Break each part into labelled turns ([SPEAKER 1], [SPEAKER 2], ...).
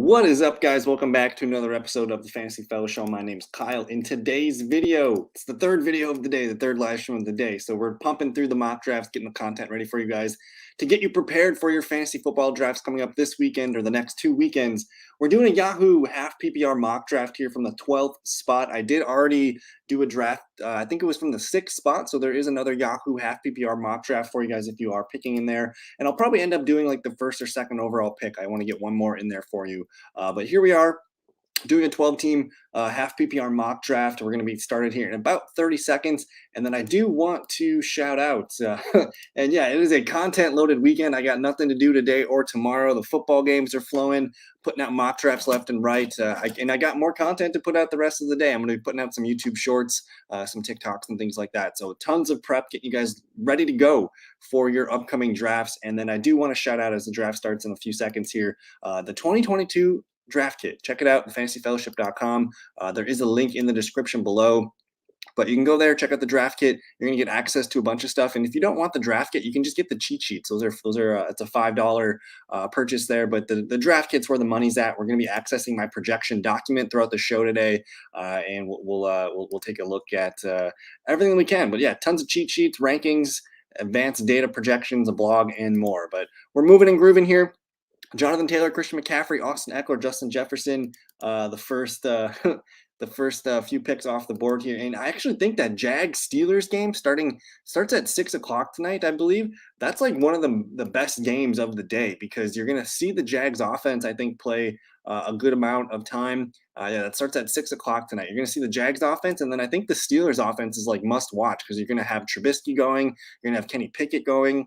[SPEAKER 1] What is up, guys? Welcome back to another episode of the Fantasy Fellow Show. My name is Kyle. In today's video, it's the third video of the day, the third live stream of the day. So we're pumping through the mock drafts, getting the content ready for you guys to get you prepared for your fantasy football drafts coming up this weekend or the next 2 weekends. We're doing a Yahoo half PPR mock draft here from the 12th spot. I did already do a draft. I think it was from the 6th spot. So there is another Yahoo half PPR mock draft for you guys if you are picking in there. And I'll probably end up doing like the first or second overall pick. I want to get one more in there for you. But here we are doing a 12-team half PPR mock draft. We're going to be started here in about 30 seconds. And then I do want to shout out, and yeah, it is a content-loaded weekend. I got nothing to do today or tomorrow. The football games are flowing, putting out mock drafts left and right. And I got more content to put out the rest of the day. I'm going to be putting out some YouTube shorts, some TikToks and things like that. So tons of prep, getting you guys ready to go for your upcoming drafts. And then I do want to shout out, as the draft starts in a few seconds here, the 2022 draft kit. Check it out at fantasyfellowship.com. There is a link in the description below, but you can go there, check out the draft kit. You're gonna get access to a bunch of stuff. And if you don't want the draft kit, you can just get the cheat sheets. Those are it's a $5 purchase there. But the draft kit's where the money's at. We're gonna be accessing my projection document throughout the show today, and we'll take a look at everything we can. But yeah, tons of cheat sheets, rankings, advanced data projections, a blog, and more. But we're moving and grooving here. Jonathan Taylor, Christian McCaffrey, Austin Eckler, Justin Jefferson, the first few picks off the board here. And I actually think that Jags Steelers game starts at 6 o'clock tonight, I believe. That's like one of the best games of the day, because you're going to see the Jags offense, I think, play a good amount of time. Yeah, that starts at 6 o'clock tonight. You're going to see the Jags offense, and then I think the Steelers offense is like must watch, because you're going to have Trubisky going, you're going to have Kenny Pickett going,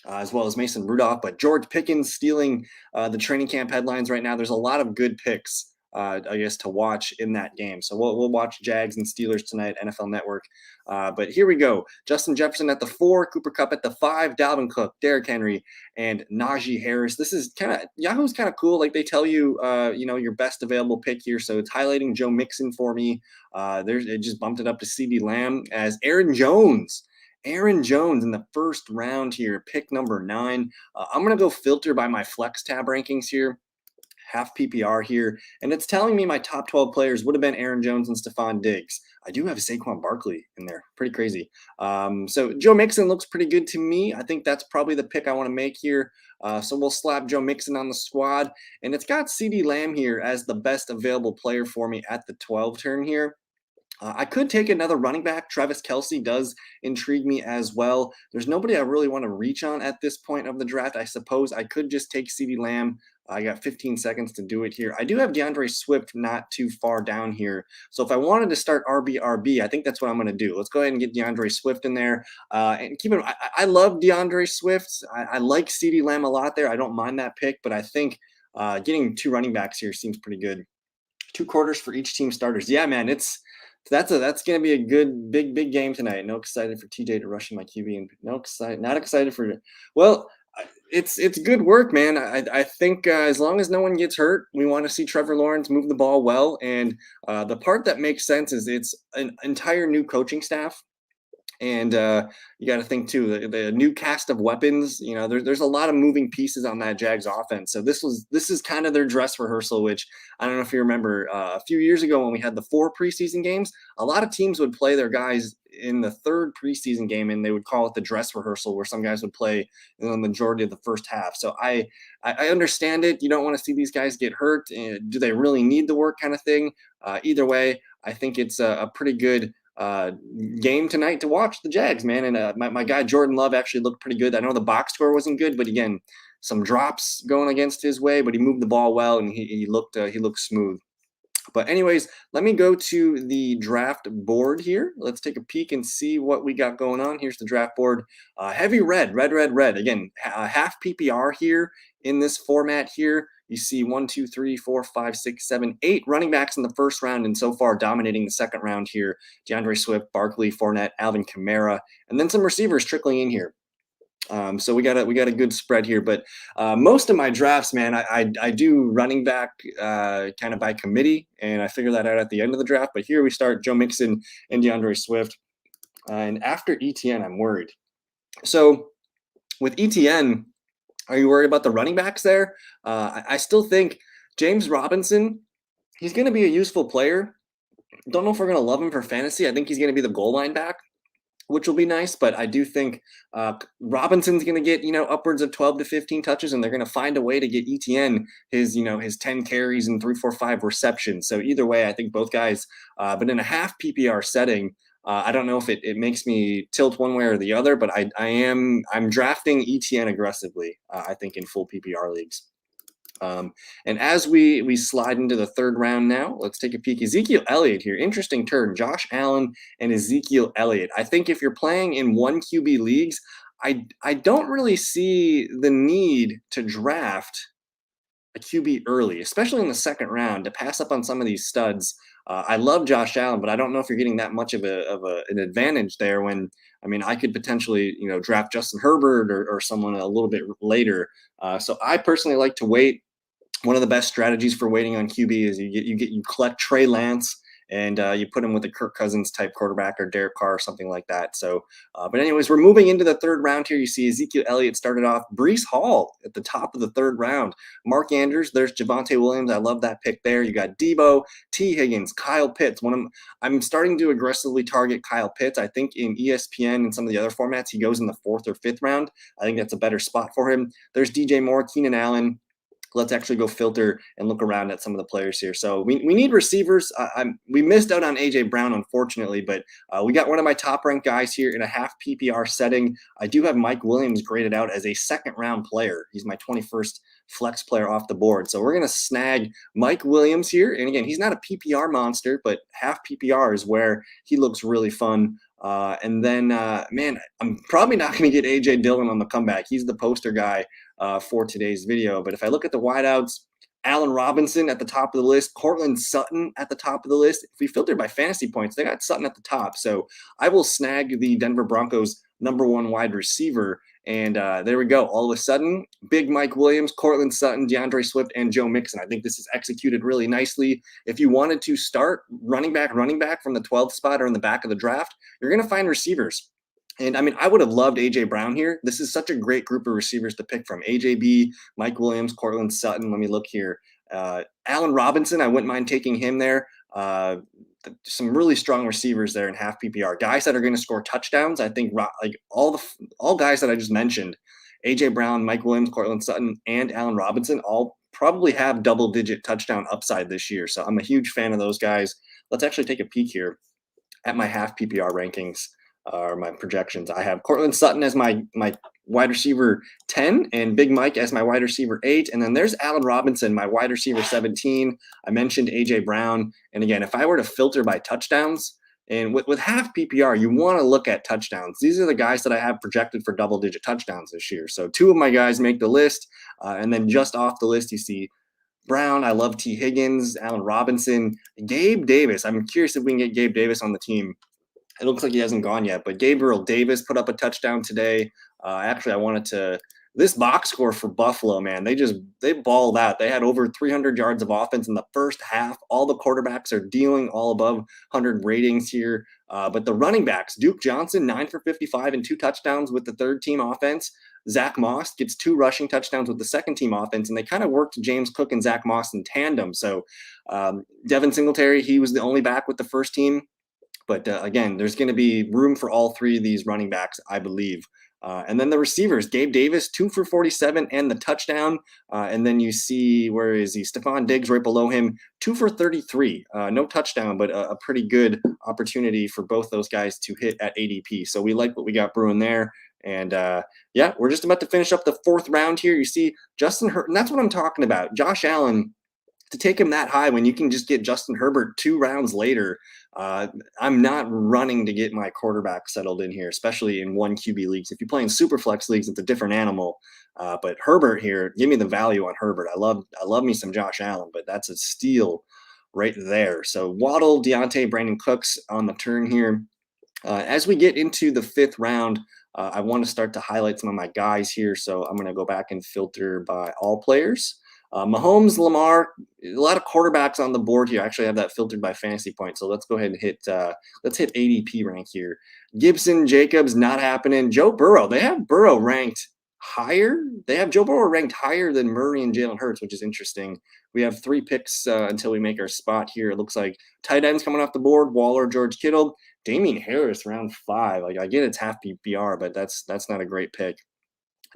[SPEAKER 1] as well as Mason Rudolph, but George Pickens stealing the training camp headlines right now. There's a lot of good picks, I guess, to watch in that game. So we'll watch Jags and Steelers tonight, NFL Network. But here we go. Justin Jefferson at the 4, Cooper Kupp at the 5, Dalvin Cook, Derrick Henry, and Najee Harris. This is Yahoo's kind of cool. Like, they tell you, your best available pick here. So it's highlighting Joe Mixon for me. It just bumped it up to CeeDee Lamb as Aaron Jones in the first round here, pick number 9. I'm going to go filter by my flex tab rankings here, half PPR here. And it's telling me my top 12 players would have been Aaron Jones and Stephon Diggs. I do have Saquon Barkley in there. Pretty crazy. So Joe Mixon looks pretty good to me. I think that's probably the pick I want to make here. So we'll slap Joe Mixon on the squad. And it's got CeeDee Lamb here as the best available player for me at the 12 turn here. I could take another running back. Travis Kelce does intrigue me as well. There's nobody I really want to reach on at this point of the draft. I suppose I could just take CeeDee Lamb. I got 15 seconds to do it here. I do have DeAndre Swift not too far down here. So if I wanted to start RB, I think that's what I'm going to do. Let's go ahead and get DeAndre Swift in there. And keep in mind, I love DeAndre Swift. I like CeeDee Lamb a lot there. I don't mind that pick, but I think getting 2 running backs here seems pretty good. 2 quarters for each team starters. Yeah, man, that's going to be a good, big game tonight. No excited for TJ to rush in my QB, and not excited for, well, it's good work, man. I think as long as no one gets hurt, we want to see Trevor Lawrence move the ball well. And the part that makes sense is it's an entire new coaching staff. And you got to think too, the new cast of weapons. There's a lot of moving pieces on that Jags offense. So this is kind of their dress rehearsal, which I don't know if you remember a few years ago when we had the 4 preseason games. A lot of teams would play their guys in the 3rd preseason game, and they would call it the dress rehearsal, where some guys would play in the majority of the first half. So I understand it. You don't want to see these guys get hurt. Do they really need the work, kind of thing? Either way, I think it's a pretty good game tonight to watch the Jags, man. And my guy Jordan Love actually looked pretty good. I know the box score wasn't good, but again, some drops going against his way, but he moved the ball well, and he looked smooth. But anyways, let me go to the draft board here. Let's take a peek and see what we got going on. Here's the draft board. Heavy red. Again, half PPR here in this format here. You see 1, 2, 3, 4, 5, 6, 7, 8 running backs in the first round, and so far dominating the second round here. DeAndre Swift, Barkley, Fournette, Alvin Kamara, and then some receivers trickling in here. So we got a good spread here, but most of my drafts, man, I do running back kind of by committee, and I figure that out at the end of the draft. But here we start Joe Mixon and DeAndre Swift, and after ETN, I'm worried. So with ETN, are you worried about the running backs there? I still think James Robinson, he's going to be a useful player. Don't know if we're going to love him for fantasy. I think he's going to be the goal line back, which will be nice. But I do think Robinson's going to get, upwards of 12 to 15 touches, and they're going to find a way to get ETN his 10 carries and 3, 4, 5 receptions. So either way, I think both guys, but in a half PPR setting, I don't know if it makes me tilt one way or the other, but I'm drafting ETN aggressively, I think, in full PPR leagues. And as we slide into the third round now, let's take a peek. Ezekiel Elliott here. Interesting turn. Josh Allen and Ezekiel Elliott. I think if you're playing in 1 QB leagues, I don't really see the need to draft a QB early, especially in the second round, to pass up on some of these studs. I love Josh Allen, but I don't know if you're getting that much of an advantage there when, I could potentially, draft Justin Herbert or someone a little bit later. So I personally like to wait. One of the best strategies for waiting on QB is you collect Trey Lance and you put him with a Kirk Cousins type quarterback or Derek Carr or something like that. So, but anyways, we're moving into the third round here. You see Ezekiel Elliott started off. Breece Hall at the top of the third round. Mark Andrews, there's Javonte Williams. I love that pick there. You got Debo, T. Higgins, Kyle Pitts. I'm starting to aggressively target Kyle Pitts. I think in ESPN and some of the other formats, he goes in the 4th or 5th round. I think that's a better spot for him. There's DJ Moore, Keenan Allen. Let's actually go filter and look around at some of the players here. So we need receivers. We missed out on A.J. Brown, unfortunately, but we got one of my top-ranked guys here in a half PPR setting. I do have Mike Williams graded out as a second-round player. He's my 21st flex player off the board. So we're going to snag Mike Williams here. And again, he's not a PPR monster, but half PPR is where he looks really fun. And then, man, I'm probably not going to get A.J. Dillon on the comeback. He's the poster guy for today's video. But if I look at the wideouts, Allen Robinson at the top of the list, Cortland Sutton at the top of the list. If we filter by fantasy points, they got Sutton at the top. So I will snag the Denver Broncos #1 wide receiver. And there we go. All of a sudden, big Mike Williams, Cortland Sutton, DeAndre Swift, and Joe Mixon. I think this is executed really nicely. If you wanted to start running back from the 12th spot or in the back of the draft, you're going to find receivers. And I would have loved A.J. Brown here. This is such a great group of receivers to pick from. AJB, Mike Williams, Cortland Sutton. Let me look here. Allen Robinson, I wouldn't mind taking him there. Some really strong receivers there in half PPR. Guys that are going to score touchdowns. I think like all guys that I just mentioned, A.J. Brown, Mike Williams, Cortland Sutton, and Allen Robinson all probably have double-digit touchdown upside this year. So I'm a huge fan of those guys. Let's actually take a peek here at my half PPR rankings. Or my projections. I have Cortland Sutton as my wide receiver 10 and Big Mike as my wide receiver 8. And then there's Allen Robinson, my wide receiver 17. I mentioned A.J. Brown. And again, if I were to filter by touchdowns, and with half PPR, you want to look at touchdowns. These are the guys that I have projected for double-digit touchdowns this year. So 2 of my guys make the list. And then just off the list, you see Brown. I love T. Higgins, Allen Robinson, Gabe Davis. I'm curious if we can get Gabe Davis on the team. It looks like he hasn't gone yet, but Gabriel Davis put up a touchdown today. Actually, I wanted to – this box score for Buffalo, man, they balled out. They had over 300 yards of offense in the first half. All the quarterbacks are dealing all above 100 ratings here. But the running backs, Duke Johnson, 9 for 55 and 2 touchdowns with the third-team offense. Zach Moss gets 2 rushing touchdowns with the second-team offense, and they kind of worked James Cook and Zach Moss in tandem. So Devin Singletary, he was the only back with the first team. But again, there's going to be room for all 3 of these running backs, I believe. And then the receivers, Gabe Davis, 2 for 47 and the touchdown. And then you see, where is he? Stephon Diggs right below him, 2 for 33. No touchdown, but a pretty good opportunity for both those guys to hit at ADP. So we like what we got brewing there. And yeah, we're just about to finish up the 4th round here. You see Justin Herbert, and that's what I'm talking about. Josh Allen, to take him that high when you can just get Justin Herbert 2 rounds later, I'm not running to get my quarterback settled in here, especially in 1 QB leagues. If you're playing super flex leagues, it's a different animal. But Herbert here, give me the value on Herbert. I love me some Josh Allen, but that's a steal right there. So Waddle, Deontay, Brandon Cooks on the turn here. As we get into the 5th round, I want to start to highlight some of my guys here. So I'm going to go back and filter by all players. Mahomes, Lamar, a lot of quarterbacks on the board here. I actually have that filtered by fantasy points. So let's go ahead and hit ADP rank here. Gibson, Jacobs, not happening. Joe Burrow, they have Burrow ranked higher. They have Joe Burrow ranked higher than Murray and Jalen Hurts, which is interesting. We have 3 picks until we make our spot here. It looks like tight ends coming off the board: Waller, George Kittle, Damian Harris, round 5. Like, I get it's half PPR, but that's not a great pick.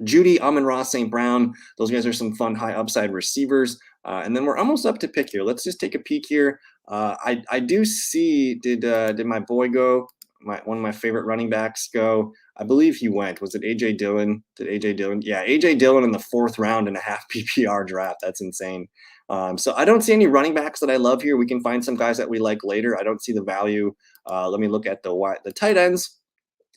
[SPEAKER 1] Judy, Amon-Ra, St. Brown. Those guys are some fun high upside receivers. And then we're almost up to pick here. Let's just take a peek here. I do see, did my boy go? One of my favorite running backs go? I believe he went. Was it A.J. Dillon? Did A.J. Dillon? Yeah, A.J. Dillon in the 4th round in a half PPR draft. That's insane. So I don't see any running backs that I love here. We can find some guys that we like later. I don't see the value. Let me look at the tight ends.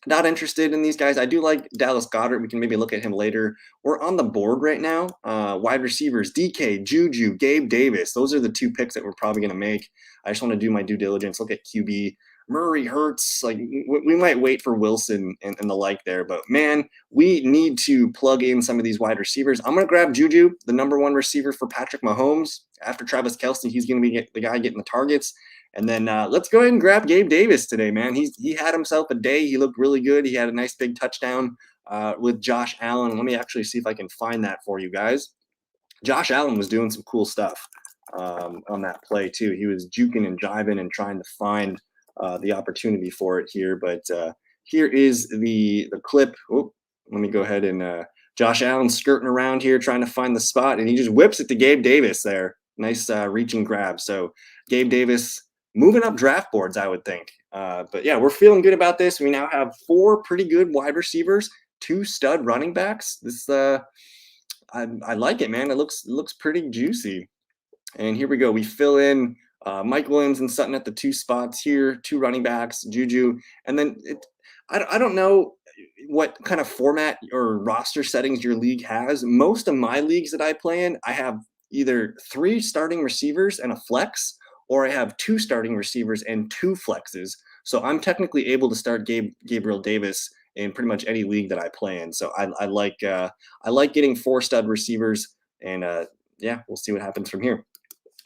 [SPEAKER 1] Not interested in these guys. I do like Dallas Goedert. We can maybe look at him later. We're on the board right now. Wide receivers: DK, Juju, Gabe Davis. Those are the 2 picks that we're probably going to make. I just want to do my due diligence, look at QB. Murray, Hurts. Like, we might wait for Wilson and the like there. But, man, we need to plug in some of these wide receivers. I'm going to grab Juju, the #1 receiver for Patrick Mahomes. After Travis Kelce, he's going to be the guy getting the targets. And then let's go ahead and grab Gabe Davis today, man. He had himself a day. He looked really good. He had a nice big touchdown with Josh Allen. Let me actually see if I can find that for you guys. Josh Allen was doing some cool stuff on that play too. He was juking and jiving and trying to find the opportunity for it here. But here is the clip. Oh, let me go ahead and Josh Allen skirting around here trying to find the spot, and he just whips it to Gabe Davis there. Nice reaching grab. So Gabe Davis moving up draft boards, I would think. But yeah, we're feeling good about this. We now have 4 pretty good wide receivers, 2 stud running backs. This I like it, man. It looks pretty juicy. And here we go. We fill in Mike Williams and Sutton at the 2 spots here, 2 running backs, Juju, and then I don't know what kind of format or roster settings your league has. Most of my leagues that I play in, I have either 3 starting receivers and a flex, or I have 2 starting receivers and 2 flexes. So I'm technically able to start Gabriel Davis in pretty much any league that I play in. So I like getting 4 stud receivers, and yeah, we'll see what happens from here.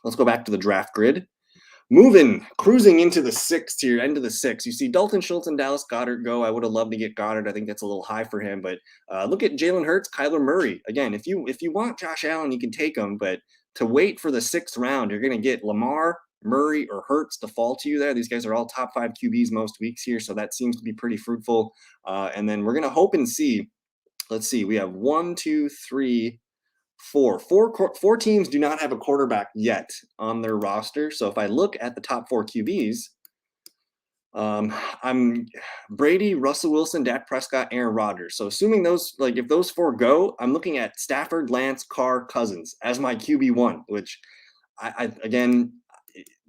[SPEAKER 1] Let's go back to the draft grid. Cruising into the 6th here, end of the 6th. You see Dalton Schultz and Dallas Goedert go. I would have loved to get Goddard. I think that's a little high for him. But look at Jalen Hurts, Kyler Murray. Again, if you want Josh Allen, you can take him. But to wait for the 6th round, you're going to get Lamar, Murray, or Hurts to fall to you there. These guys are all top 5 QBs most weeks here, so that seems to be pretty fruitful. And then we're going to hope and see. Let's see. We have 1, 2, 3, 4. Four teams do not have a quarterback yet on their roster. So if I look at the top 4 QBs, I'm Brady, Russell Wilson, Dak Prescott, Aaron Rodgers. So assuming those, like, if those 4 go, I'm looking at Stafford, Lance, Carr, Cousins as my QB1, which I again,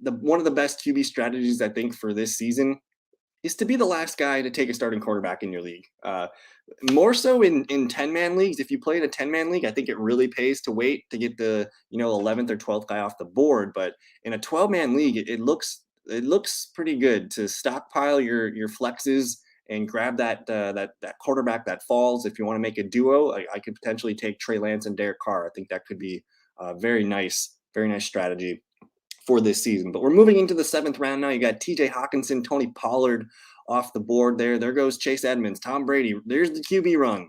[SPEAKER 1] one of the best QB strategies I think for this season is to be the last guy to take a starting quarterback in your league. More so in 10-man leagues. If you play in a 10-man league, I think it really pays to wait to get the 11th or 12th guy off the board. But in a 12-man league, it looks pretty good to stockpile your flexes and grab that quarterback that falls. If you want to make a duo, I could potentially take Trey Lance and Derek Carr. I think that could be a very nice strategy for this season. But we're moving into the 7th round now. You got TJ Hawkinson, Tony Pollard off the board there. There goes Chase Edmonds, Tom Brady. There's the QB run.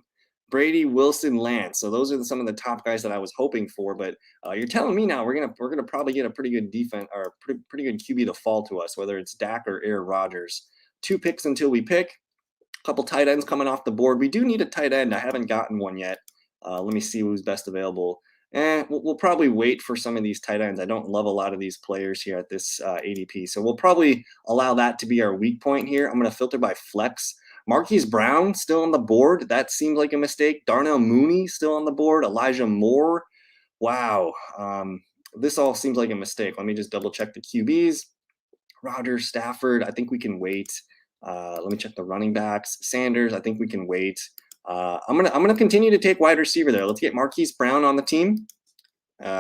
[SPEAKER 1] Brady, Wilson, Lance. So those are some of the top guys that I was hoping for. But you're telling me now we're gonna probably get a pretty good defense or pretty good QB to fall to us, whether it's Dak or Aaron Rodgers. 2 picks until we pick. A couple tight ends coming off the board. We do need a tight end. I haven't gotten one yet. Let me see who's best available. We'll probably wait for some of these tight ends. I don't love a lot of these players here at this ADP. So we'll probably allow that to be our weak point here. I'm going to filter by flex. Marquise Brown still on the board. That seemed like a mistake. Darnell Mooney still on the board. Elijah Moore. Wow. This all seems like a mistake. Let me just double check the QBs. Rodgers, Stafford. I think we can wait. Let me check the running backs. Sanders. I think we can wait. I'm gonna continue to take wide receiver there. Let's get Marquise Brown on the team.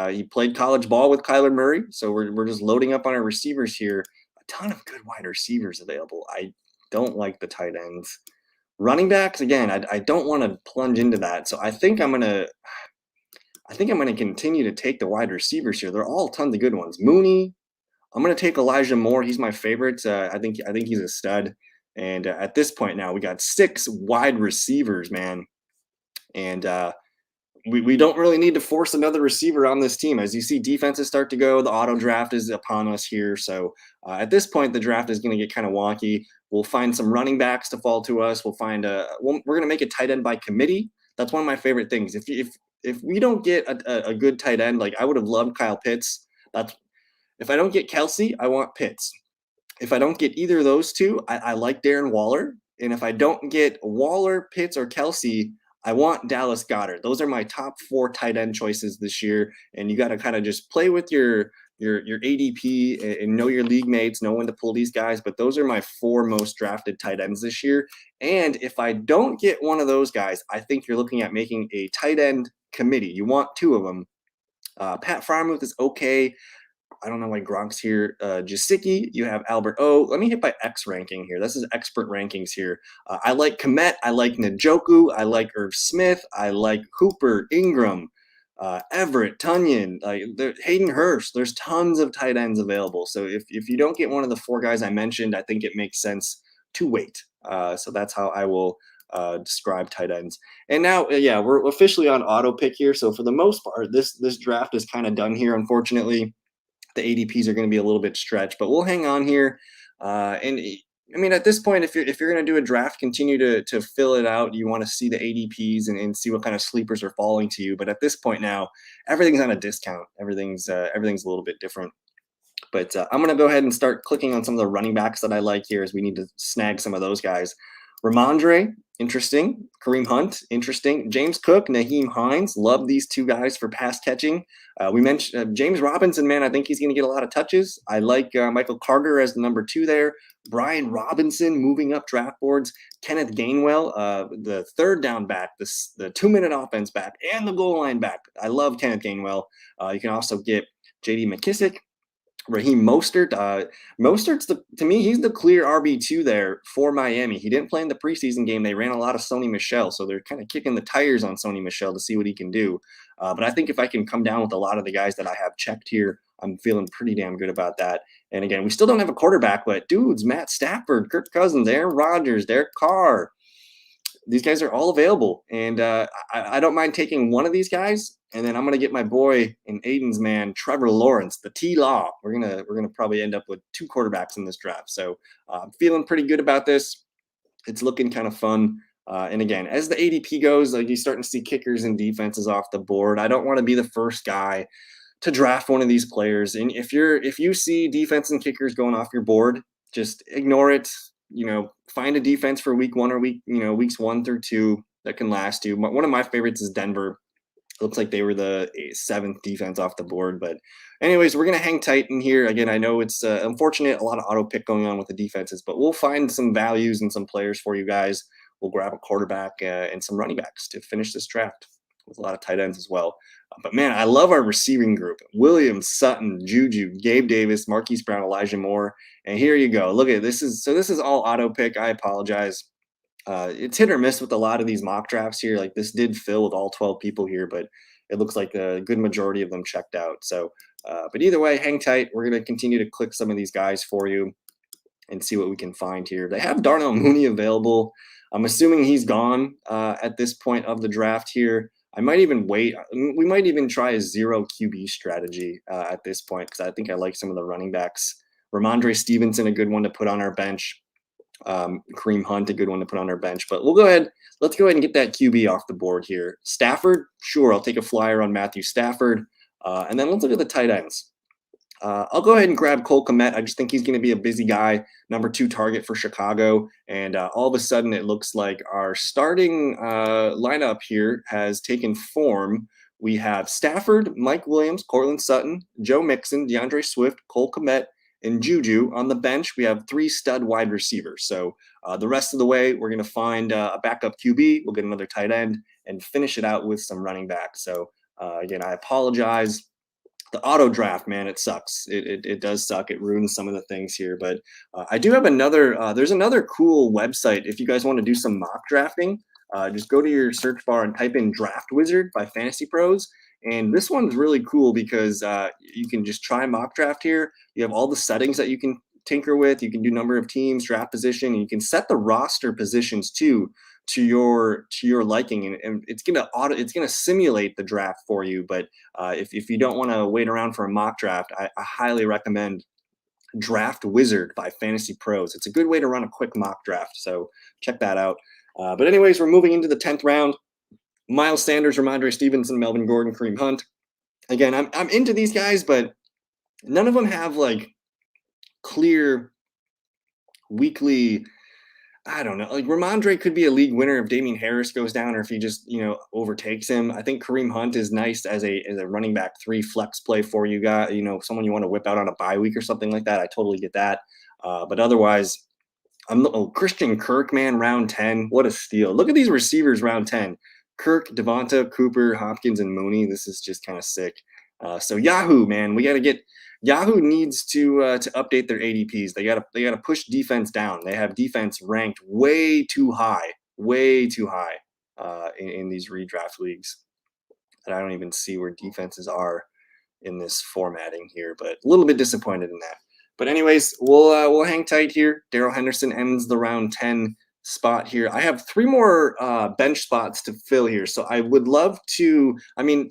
[SPEAKER 1] He played college ball with Kyler Murray, so we're just loading up on our receivers here. A ton of good wide receivers available. I don't like the tight ends. Running backs, again, I don't want to plunge into that. So I think I'm gonna continue to take the wide receivers here. They're all tons of good ones. Mooney. I'm gonna take Elijah Moore. He's my favorite. I think he's a stud. And at this point now, we got 6 wide receivers, man. And we don't really need to force another receiver on this team. As you see defenses start to go, the auto draft is upon us here. So at this point, the draft is going to get kind of wonky. We'll find some running backs to fall to us. We're going to make a tight end by committee. That's one of my favorite things. If we don't get a good tight end, like I would have loved Kyle Pitts. That's If I don't get Kelsey, I want Pitts. If I don't get either of those two, I like Darren Waller. And if I don't get Waller, Pitts, or Kelsey, I want Dallas Goedert. Those are my top 4 tight end choices this year. And you got to kind of just play with your ADP and know your league mates, know when to pull these guys. But those are my 4 most drafted tight ends this year. And if I don't get one of those guys, I think you're looking at making a tight end committee. You want 2 of them. Pat Freiermuth is okay. I don't know why Gronk's here. Jasicki, you have Albert O. Let me hit by X ranking here. This is expert rankings here. I like Komet. I like Njoku. I like Irv Smith. I like Hooper, Ingram, Everett, Tunyon, Hayden Hurst. There's tons of tight ends available. So if you don't get one of the 4 guys I mentioned, I think it makes sense to wait. So that's how I will describe tight ends. And now, yeah, we're officially on auto pick here. So for the most part, this draft is kind of done here, unfortunately. The ADPs are going to be a little bit stretched, but we'll hang on here. And I mean, at this point, if you're going to do a draft, continue to fill it out. You want to see the ADPs and see what kind of sleepers are falling to you. But at this point now, everything's on a discount. Everything's a little bit different. But I'm going to go ahead and start clicking on some of the running backs that I like here, as we need to snag some of those guys. Ramondre, interesting. Kareem Hunt, interesting. James Cook, Naheem Hines, love these 2 guys for pass catching. We mentioned James Robinson, man. I think he's going to get a lot of touches. I like Michael Carter as the number 2 there. Brian Robinson moving up draft boards. Kenneth Gainwell, the 3rd down back, the 2-minute offense back, and the goal line back. I love Kenneth Gainwell. You can also get J.D. McKissick. Raheem Mostert. To me, he's the clear RB2 there for Miami. He didn't play in the preseason game. They ran a lot of Sony Michel, so they're kind of kicking the tires on Sony Michel to see what he can do. But I think if I can come down with a lot of the guys that I have checked here, I'm feeling pretty damn good about that. And again, we still don't have a quarterback, but dudes, Matt Stafford, Kirk Cousins, Aaron Rodgers, Derek Carr, these guys are all available, and I don't mind taking one of these guys. And then I'm gonna get my boy in Aiden's man, Trevor Lawrence, the T-Law. We're gonna probably end up with 2 quarterbacks in this draft. So I'm feeling pretty good about this. It's looking kind of fun. And again, as the ADP goes, like, you're starting to see kickers and defenses off the board. I don't want to be the first guy to draft one of these players. And if you see defense and kickers going off your board, just ignore it. Find a defense for week 1 or weeks 1 through 2 that can last you. One of my favorites is Denver. It looks like they were the 7th defense off the board. But anyways, we're going to hang tight in here. Again, I know it's unfortunate, a lot of auto pick going on with the defenses, but we'll find some values and some players for you guys. We'll grab a quarterback and some running backs to finish this draft, with a lot of tight ends as well. But man, I love our receiving group. Williams, Sutton, Juju, Gabe Davis, Marquise Brown, Elijah Moore. And here you go. Look at this. This is all auto pick. I apologize. It's hit or miss with a lot of these mock drafts here. Like, this did fill with all 12 people here, but it looks like a good majority of them checked out. So, but either way, hang tight. We're going to continue to click some of these guys for you and see what we can find here. They have Darnell Mooney available. I'm assuming he's gone at this point of the draft here. I might even wait. We might even try a 0 QB strategy at this point, because I think I like some of the running backs. Ramondre Stevenson, a good one to put on our bench. Kareem Hunt, a good one to put on our bench. But we'll go ahead. Let's go ahead and get that QB off the board here. Stafford, sure, I'll take a flyer on Matthew Stafford. And then let's look at the tight ends. I'll go ahead and grab Cole Kmet. I just think he's going to be a busy guy, number 2 target for Chicago. And all of a sudden, it looks like our starting lineup here has taken form. We have Stafford, Mike Williams, Cortland Sutton, Joe Mixon, DeAndre Swift, Cole Kmet, and Juju. On the bench, we have 3 stud wide receivers. So the rest of the way, we're going to find a backup QB. We'll get another tight end and finish it out with some running backs. So again, I apologize. The auto draft, man, it sucks. It does suck. It ruins some of the things here. But I do have there's another cool website. If you guys want to do some mock drafting, just go to your search bar and type in Draft Wizard by Fantasy Pros. And this one's really cool because you can just try mock draft here. You have all the settings that you can tinker with. You can do number of teams, draft position, and you can set the roster positions too to your liking, and it's gonna simulate the draft for you. But if you don't want to wait around for a mock draft, I highly recommend Draft Wizard by Fantasy Pros. It's a good way to run a quick mock draft, so check that out. But anyways, we're moving into the 10th round. Miles Sanders, Ramondre Stevenson, Melvin Gordon, Kareem Hunt. Again, I'm into these guys, but none of them have like clear weekly. I don't know. Like Ramondre could be a league winner if Damian Harris goes down or if he just overtakes him. I think Kareem Hunt is nice as a running back 3 flex play for you guys. Someone you want to whip out on a bye week or something like that. I totally get that. But otherwise, Christian Kirk, man, round 10. What a steal! Look at these receivers round 10. Kirk, Devonta, Cooper, Hopkins, and Mooney. This is just kind of sick. So Yahoo, man, we got to get. Yahoo needs to update their ADPs. They gotta push defense down. They have defense ranked way too high in these redraft leagues. And I don't even see where defenses are in this formatting here, but a little bit disappointed in that. But anyways, we'll hang tight here. Darrell Henderson ends the round 10 spot here. I have 3 more bench spots to fill here. So I would love to,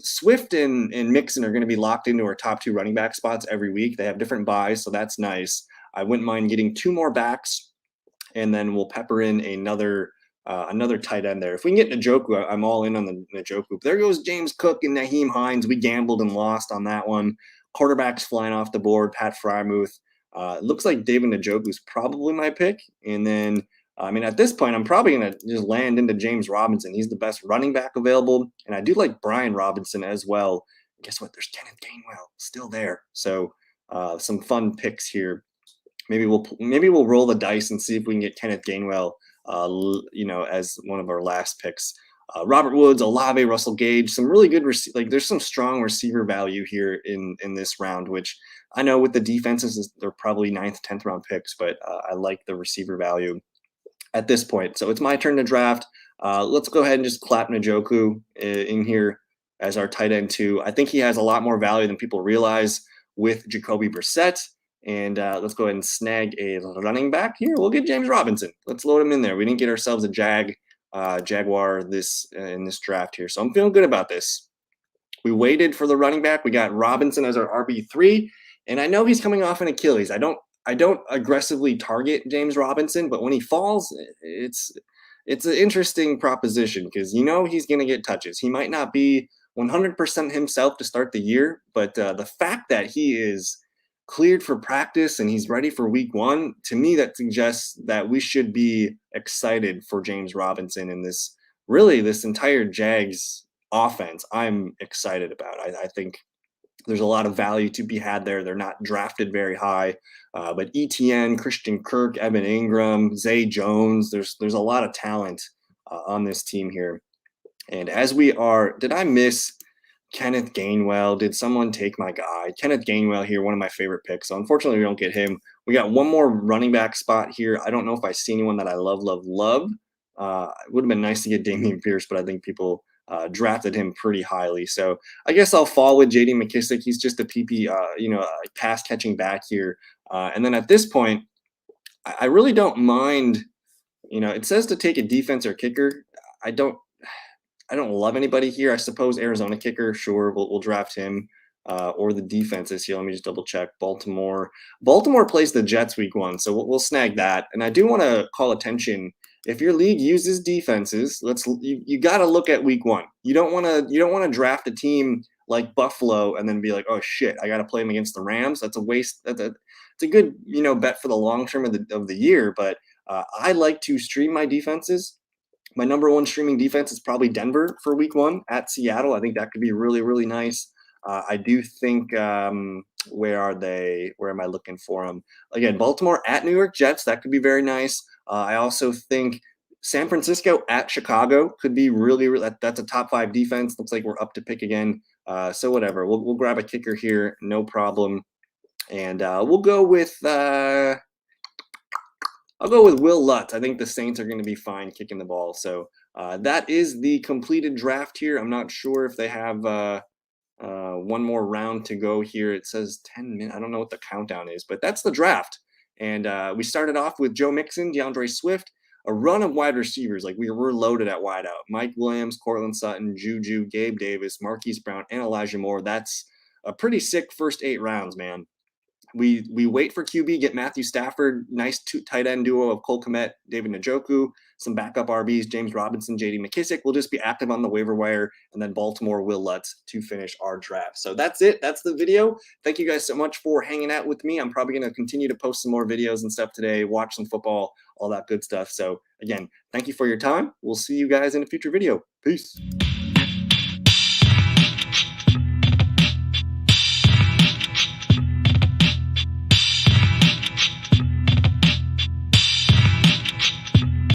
[SPEAKER 1] Swift and Mixon are going to be locked into our top 2 running back spots every week. They have different buys, so that's nice. I wouldn't mind getting 2 more backs, and then we'll pepper in another tight end there. If we can get Njoku, I'm all in on the Njoku. There goes James Cook and Naheem Hines. We gambled and lost on that one. Quarterbacks flying off the board. Pat Frymouth. It looks like David Njoku's probably my pick. And then, at this point, I'm probably going to just land into James Robinson. He's the best running back available. And I do like Brian Robinson as well. And guess what? There's Kenneth Gainwell still there. So some fun picks here. Maybe we'll roll the dice and see if we can get Kenneth Gainwell, as one of our last picks. Robert Woods, Olave, Russell Gage, some really good there's some strong receiver value here in this round, which I know with the defenses they're probably 9th, 10th round picks, but I like the receiver value at this point. So it's my turn to draft. Let's go ahead and just clap Njoku in here as our tight end 2. I think he has a lot more value than people realize with Jacoby Brissett. And let's go ahead and snag a running back here. We'll get James Robinson. Let's load him in there. We didn't get ourselves a Jaguar in this draft here, so I'm feeling good about this. We waited for the running back. We got Robinson as our RB3, and I know he's coming off an Achilles. I don't aggressively target James Robinson, but when he falls, it's an interesting proposition because he's going to get touches. He might not be 100% himself to start the year, but the fact that he is cleared for practice and he's ready for week 1, to me that suggests that we should be excited for James Robinson in this entire Jags offense. I'm excited about. I think there's a lot of value to be had there. They're not drafted very high, but ETN, Christian Kirk, Evan Ingram, Zay Jones, there's a lot of talent on this team here. And as did I miss Kenneth Gainwell? Did someone take my guy? Kenneth Gainwell here, one of my favorite picks. So unfortunately, we don't get him. We got 1 more running back spot here. I don't know if I see anyone that I love. It would have been nice to get Dameon Pierce, but I think people drafted him pretty highly. So I guess I'll fall with J.D. McKissick. He's just a PP, pass catching back here. And then at this point, I really don't mind. It says to take a defense or kicker. I don't love anybody here. I suppose Arizona kicker, sure, we'll draft him, or the defenses here. Let me just double check. Baltimore plays the Jets week 1, so we'll snag that. And I do want to call attention, if your league uses defenses, you got to look at week 1. You don't want to draft a team like Buffalo and then be like, oh shit, I got to play them against the Rams. That's a waste. It's a good bet for the long term of the year, but I like to stream my defenses. My number 1 streaming defense is probably Denver for week 1 at Seattle. I think that could be really, really nice. I do think, where are they? Where am I looking for them? Again, Baltimore at New York Jets. That could be very nice. I also think San Francisco at Chicago could be really, really, that's a top 5 defense. Looks like we're up to pick again. So whatever. We'll grab a kicker here. No problem. And we'll go with I'll go with Will Lutz. I think the Saints are going to be fine kicking the ball. So that is the completed draft here. I'm not sure if they have 1 more round to go here. It says 10 minutes. I don't know what the countdown is, but that's the draft. And we started off with Joe Mixon, DeAndre Swift, a run of wide receivers. Like we're loaded at wide out. Mike Williams, Cortland Sutton, Juju, Gabe Davis, Marquise Brown, and Elijah Moore. That's a pretty sick first 8 rounds, man. We wait for QB, get Matthew Stafford, nice tight end duo of Cole Kmet, David Njoku, some backup RBs, James Robinson, JD McKissick. We'll just be active on the waiver wire, and then Baltimore Will Lutz to finish our draft. So that's it. That's the video. Thank you guys so much for hanging out with me. I'm probably going to continue to post some more videos and stuff today, watch some football, all that good stuff. So again, thank you for your time. We'll see you guys in a future video. Peace.